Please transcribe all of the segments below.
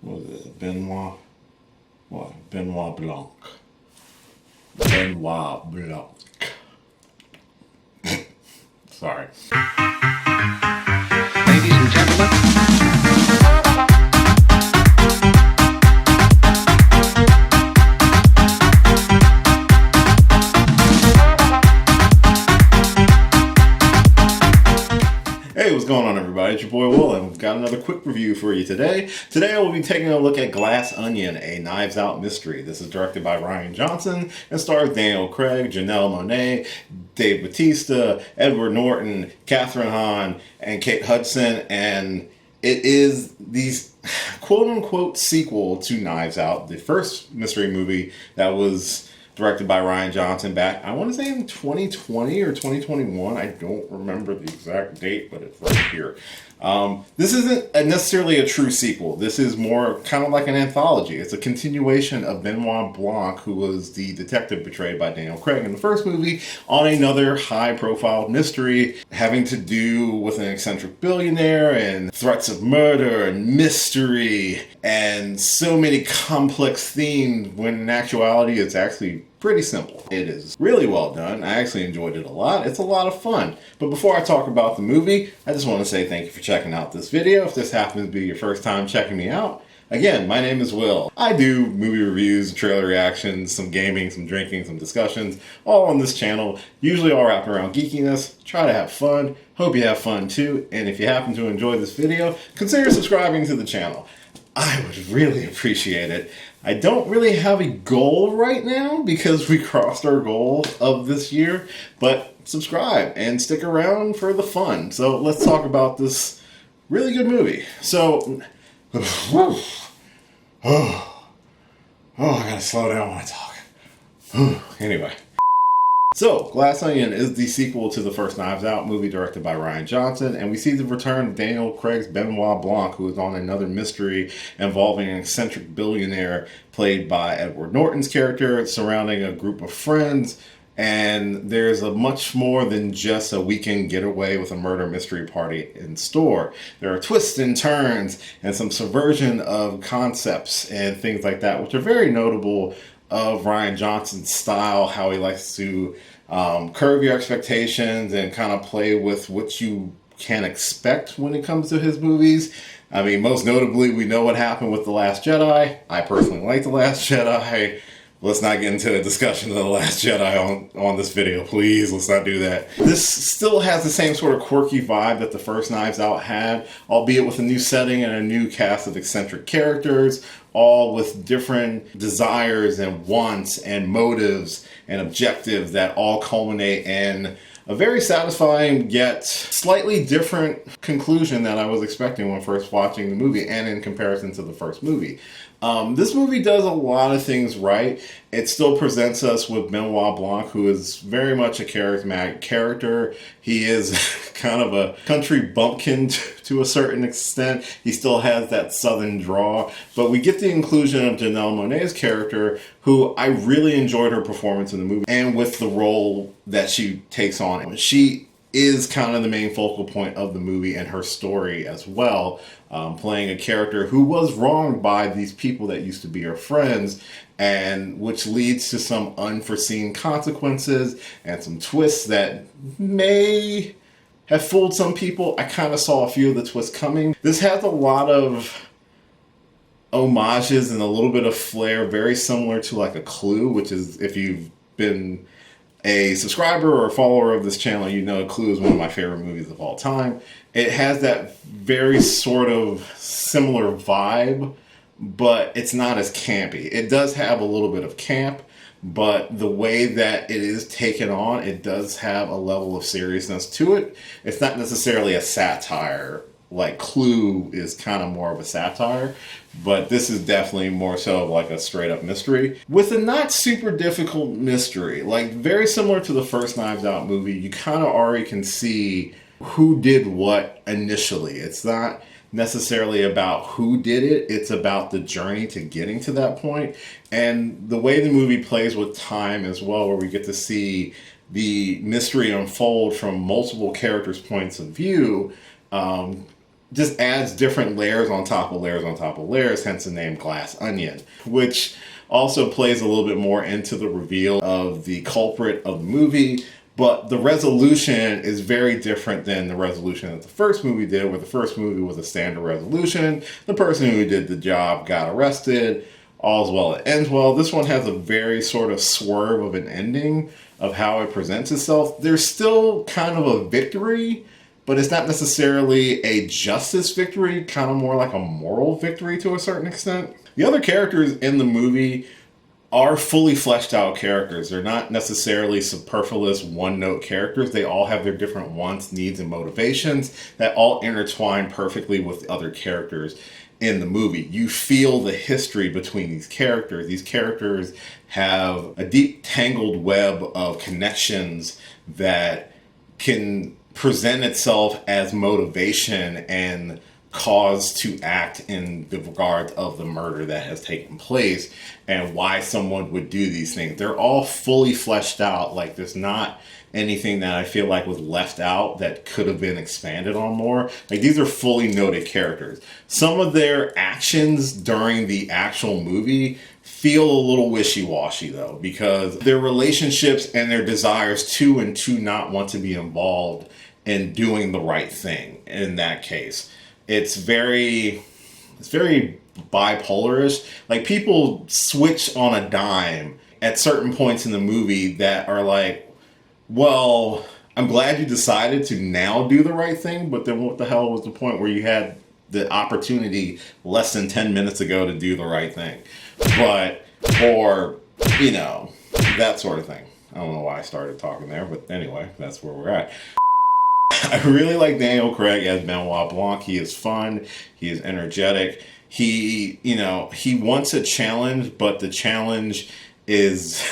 what was it? Benoit? What? Benoit Blanc. Benoit Blanc. Sorry. Ladies and gentlemen. Hey, what's going on, everybody? It's your boy Will, and we've got another quick review for you today. Today I will be taking a look at GlassOnion, a Knives Out mystery. This is directed by Rian Johnson and stars Daniel Craig, Janelle Monáe, Dave Bautista, Edward Norton, Kathryn Hahn, and Kate Hudson, and it is the quote-unquote sequel to Knives Out, the first mystery movie that was directed by Rian Johnson back, I want to say in 2020 or 2021. I don't remember the exact date, but it's right here. This isn't necessarily a true sequel. This is more kind of like an anthology. It's a continuation of Benoit Blanc, who was the detective portrayed by Daniel Craig in the first movie, on another high-profile mystery having to do with an eccentric billionaire and threats of murder and mystery and so many complex themes, when in actuality it's actually pretty simple. It is really well done. I actually enjoyed it a lot. It's a lot of fun. But before I talk about the movie, I just want to say thank you for checking out this video. If this happens to be your first time checking me out, again, my name is Will. I do movie reviews, trailer reactions, some gaming, some drinking, some discussions, all on this channel, usually all wrapped around geekiness. Try to have fun. Hope you have fun too. And if you happen to enjoy this video, consider subscribing to the channel. I would really appreciate it. I don't really have a goal right now because we crossed our goal of this year, but subscribe and stick around for the fun. So let's talk about this really good movie. So, I gotta slow down when I talk. Anyway. So, GlassOnion is the sequel to the first Knives Out movie directed by Rian Johnson, and we see the return of Daniel Craig's Benoit Blanc, who is on another mystery involving an eccentric billionaire played by Edward Norton's character, surrounding a group of friends. And there's a much more than just a weekend getaway with a murder mystery party in store. There are twists and turns and some subversion of concepts and things like that, which are very notable of Rian Johnson's style, how he likes to curb your expectations and kind of play with what you can expect when it comes to his movies. I mean, most notably, we know what happened with The Last Jedi. I personally like The Last Jedi. Let's not get into a discussion of The Last Jedi on this video, please. Let's not do that. This still has the same sort of quirky vibe that the first Knives Out had, albeit with a new setting and a new cast of eccentric characters, all with different desires and wants and motives and objectives that all culminate in a very satisfying yet slightly different conclusion that I was expecting when first watching the movie and in comparison to the first movie. This movie does a lot of things right. It still presents us with Benoit Blanc, who is very much a charismatic character. He is kind of a country bumpkin to a certain extent. He still has that southern drawl. But we get the inclusion of Janelle Monáe's character, who I really enjoyed her performance in the movie and with the role that she takes on. She is kind of the main focal point of the movie and her story as well, playing a character who was wronged by these people that used to be her friends, and which leads to some unforeseen consequences and some twists that may have fooled some people. I kind of saw a few of the twists coming. This has a lot of homages and a little bit of flair, very similar to like a Clue, which is, if you've been a subscriber or a follower of this channel, you know Clue is one of my favorite movies of all time. It has that very sort of similar vibe, but it's not as campy. It does have a little bit of camp, but the way that it is taken on, it does have a level of seriousness to it. It's not necessarily a satire, like Clue is kind of more of a satire, but this is definitely more so of like a straight up mystery with a not super difficult mystery. Like, very similar to the first Knives Out movie, you kind of already can see who did what initially. It's not necessarily about who did it, it's about the journey to getting to that point. And the way the movie plays with time as well, where we get to see the mystery unfold from multiple characters' points of view, just adds different layers on top of layers on top of layers, hence the name GlassOnion, which also plays a little bit more into the reveal of the culprit of the movie. But the resolution is very different than the resolution that the first movie did, where the first movie was a standard resolution. The person who did the job got arrested. All's well, it ends well. This one has a very sort of swerve of an ending of how it presents itself. There's still kind of a victory, but it's not necessarily a justice victory, kind of more like a moral victory to a certain extent. The other characters in the movie are fully fleshed out characters. They're not necessarily superfluous one-note characters. They all have their different wants, needs, and motivations that all intertwine perfectly with other characters in the movie. You feel the history between these characters. These characters have a deep tangled web of connections that can present itself as motivation and cause to act in the regard of the murder that has taken place and why someone would do these things. They're all fully fleshed out. Like, there's not anything that I feel like was left out that could have been expanded on more. Like, these are fully noted characters. Some of their actions during the actual movie feel a little wishy-washy though, because their relationships and their desires to and to not want to be involved in doing the right thing in that case. It's very bipolarish. Like, people switch on a dime at certain points in the movie that are like, well, I'm glad you decided to now do the right thing, but then what the hell was the point where you had the opportunity less than 10 minutes ago to do the right thing? Or, you know, that sort of thing. I don't know why I started talking there, but anyway, that's where we're at. I really like Daniel Craig as Benoit Blanc. He is fun. He is energetic. He wants a challenge, but the challenge is,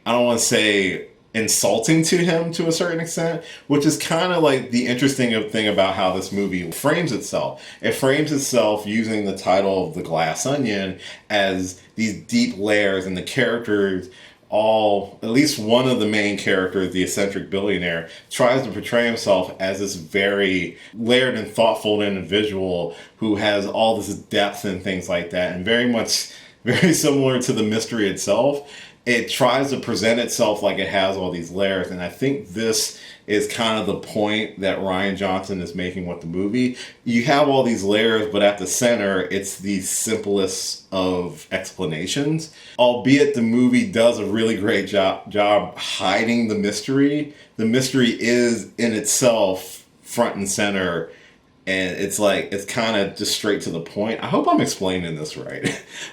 I don't want to say insulting to him to a certain extent, which is kind of like the interesting thing about how this movie frames itself. It frames itself using the title of The Glass Onion as these deep layers, and the characters all, at least one of the main characters, the eccentric billionaire, tries to portray himself as this very layered and thoughtful individual who has all this depth and things like that, and very similar to the mystery itself. It tries to present itself like it has all these layers, and I think this is kind of the point that Rian Johnson is making with the movie. You have all these layers, but at the center, it's the simplest of explanations. Albeit the movie does a really great job hiding the mystery. The mystery is in itself front and center, and it's kind of just straight to the point. I hope I'm explaining this right.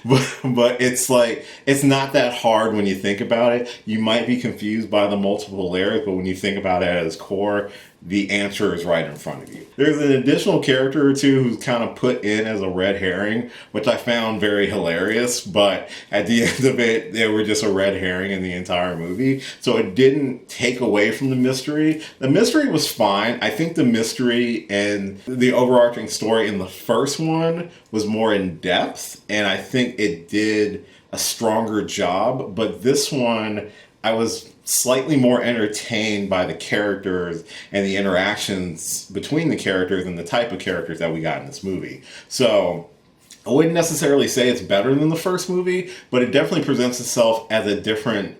but it's like, it's not that hard when you think about it. You might be confused by the multiple layers, but when you think about it at its core, the answer is right in front of you. There's an additional character or two who's kind of put in as a red herring, which I found very hilarious, but at the end of it, they were just a red herring in the entire movie. So it didn't take away from the mystery. The mystery was fine. I think the mystery and the overarching story in the first one was more in depth, and I think it did a stronger job. But this one, I was slightly more entertained by the characters and the interactions between the characters and the type of characters that we got in this movie. So I wouldn't necessarily say it's better than the first movie, but it definitely presents itself as a different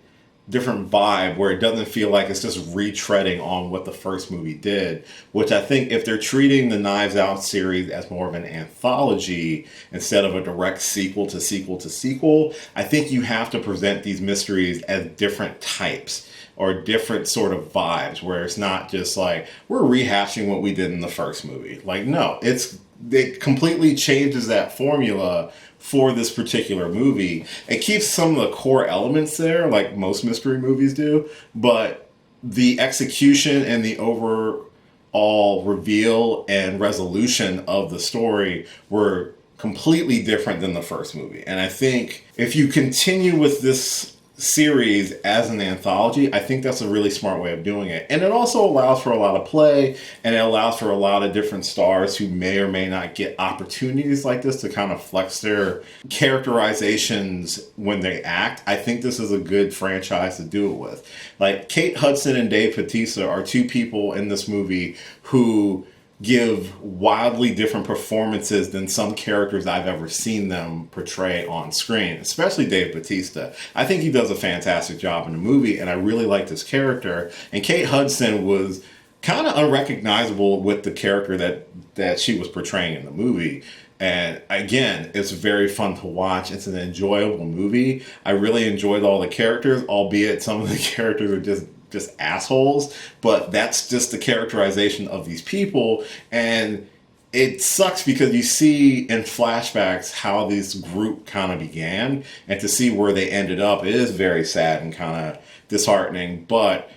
vibe, where it doesn't feel like it's just retreading on what the first movie did, which I think if they're treating the Knives Out series as more of an anthology instead of a direct sequel to sequel to sequel, I think you have to present these mysteries as different types or different sort of vibes, where it's not just like, we're rehashing what we did in the first movie. Like, no, it completely changes that formula for this particular movie. It keeps some of the core elements there, like most mystery movies do, but the execution and the overall reveal and resolution of the story were completely different than the first movie. And I think if you continue with this series as an anthology, I think that's a really smart way of doing it. And it also allows for a lot of play, and it allows for a lot of different stars who may or may not get opportunities like this to kind of flex their characterizations when they act. I think this is a good franchise to do it with. Like, Kate Hudson and Dave Bautista are two people in this movie who give wildly different performances than some characters I've ever seen them portray on screen, especially Dave Bautista. I think he does a fantastic job in the movie, and I really liked his character. And Kate Hudson was kind of unrecognizable with the character that she was portraying in the movie. And again, it's very fun to watch. It's an enjoyable movie. I really enjoyed all the characters, albeit some of the characters are just assholes, but that's just the characterization of these people. And it sucks because you see in flashbacks how this group kind of began, and to see where they ended up, it is very sad and kind of disheartening. But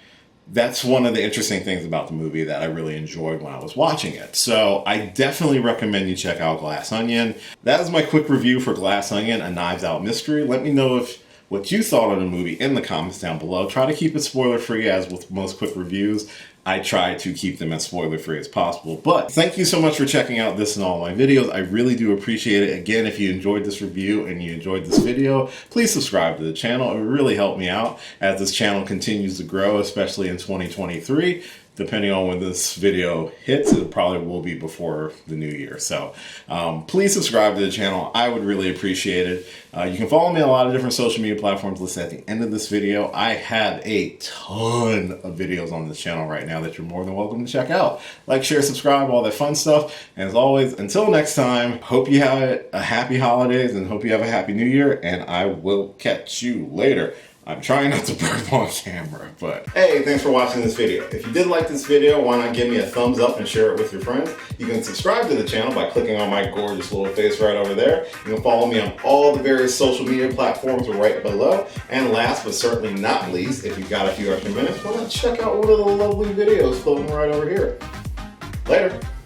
that's one of the interesting things about the movie that I really enjoyed when I was watching it. So I definitely recommend you check out GlassOnion. That is my quick review for GlassOnion, a Knives Out mystery. Let me know what you thought of the movie in the comments down below. Try to keep it spoiler free, as with most quick reviews. I try to keep them as spoiler free as possible. But thank you so much for checking out this and all my videos. I really do appreciate it. Again, if you enjoyed this review and you enjoyed this video, please subscribe to the channel. It would really help me out as this channel continues to grow, especially in 2023. Depending on when this video hits, it probably will be before the new year. So please subscribe to the channel. I would really appreciate it. You can follow me on a lot of different social media platforms listed at the end of this video. I have a ton of videos on this channel right now that you're more than welcome to check out. Like, share, subscribe, all that fun stuff. And as always, until next time, hope you have a happy holidays and hope you have a happy new year, and I will catch you later. I'm trying not to burp on camera, but hey, thanks for watching this video. If you did like this video, why not give me a thumbs up and share it with your friends? You can subscribe to the channel by clicking on my gorgeous little face right over there. You can follow me on all the various social media platforms right below. And last but certainly not least, if you've got a few extra minutes, why not check out one of the lovely videos floating right over here. Later.